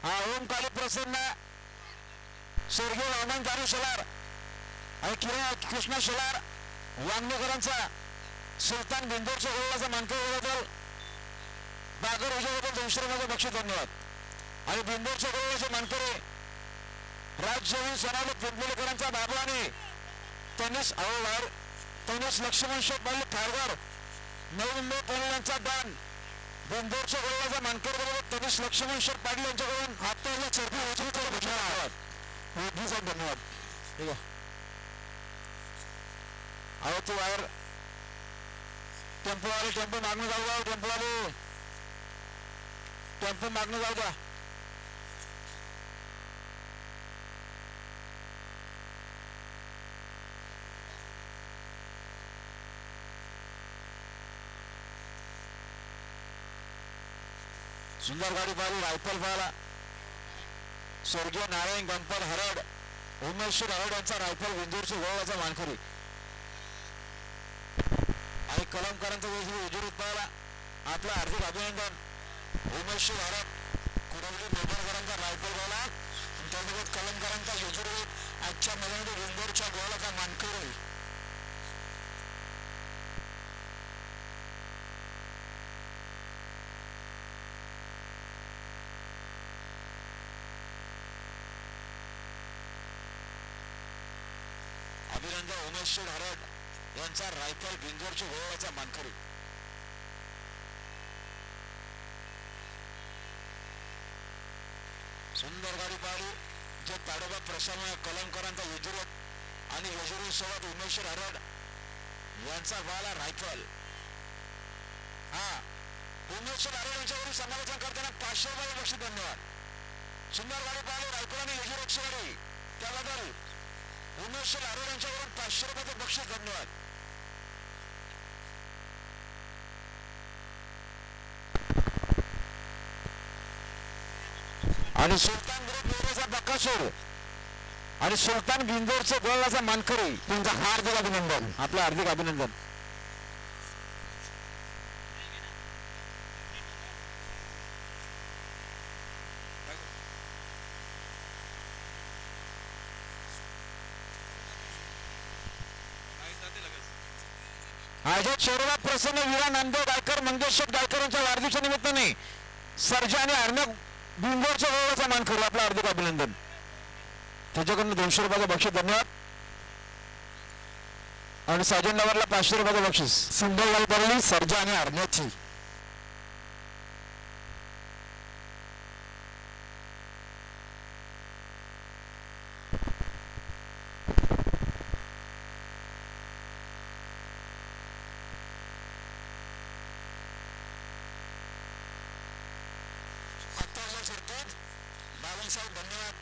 ओम काली प्रसन्न स्वर्गीय वामन कारू शेलार आणि किरण कृष्णा शेलार वांगणेकरांचा सुलतान बिंदूरच्या गोलाचा मानकरी बागर विजयाबद्दल 200 रुपयाचे बक्षीस धन्यवाद. आणि बिंदूरच्या गोलाचे मानकरी राज्यवीर सोनाली पुतलेकरांचा बाबू आणि तनिष अहोवार तनिष लक्ष्मण शेठ बालू खारघर नवी मुंबई पुणे यांचा दान बिंदूरच्या गोलाचा मानकरी तनिष लक्ष्मण शेठ पाटील यांच्याकडून हाताला चरबी धन्यवाद. धन्यवाद. ठीक आहे. अहो तू वायर टेम्पोवाले टेम्पो मागणं जाऊ द्या. टेम्पोवाले टेम्पो मागणं जाऊ द्या. सुंदर गाडी पाहिली. रायफल पाहिला स्वर्गीय नारायण गणपत हरड उमेश्वर हरड यांचा रायफल बिंदूरच्या गोळाचा मानकरी आणि कलमकरांचा विजय पाहिला. आपलं हार्दिक अभिनंदन. उमेश्वर हरड कुडवली मेघरकरांचा रायफल गोळा त्यासोबत कलमकरांचा यजुर्वेद आजच्या मैदानात बिंदूरच्या गोळाचा मानकरी. अभिनंदन उमेश्वर हरड यांचा रायफल बिंदूरच्या गोळाचा मानकरी. सुंदर गाडी पाहिली. जे ताडोबा प्रसन्न कलमकरांचा यजुर्वेद आणि यजुर्वेद सोबत उमेश्वर हरड यांचा वाला रायफल. उमेश्वर हरड यांच्यावरून समालोचन करताना 500 रुपये बक्षीस धन्यवाद. सुंदर गाडी पाहिली. रायफल आणि यजुर्वेदची गाडी त्याबद्दल उमेश्वर हरड यांच्यावरून 500 रुपयाचे बक्षीस धन्यवाद. आणि सुलतान ग्रुप मोरेचा बक्कासूर आणि सुलतान बिंदूरचे गोळाचा मानकरी त्यांचा हार्दिक अभिनंदन. आपलं हार्दिक अभिनंदन. अजय शोरमा प्रसन्न वीरा नांदेड गायकर मंगेश गायकर यांच्या वाढदिवसा निमित्ताने सर्जा आणि अर्णब बिंदूरच्या गोळाचा मानकरी आपलं हार्दिक अभिनंदन. त्याच्याकडून 200 रुपयाचं बक्षीस धन्यवाद. आणि साजन नगरला 500 रुपयाचं बक्षीस. सुंदर गाडी सर्जा आणि अर्णबची. बाबूसाहेब धन्यवाद.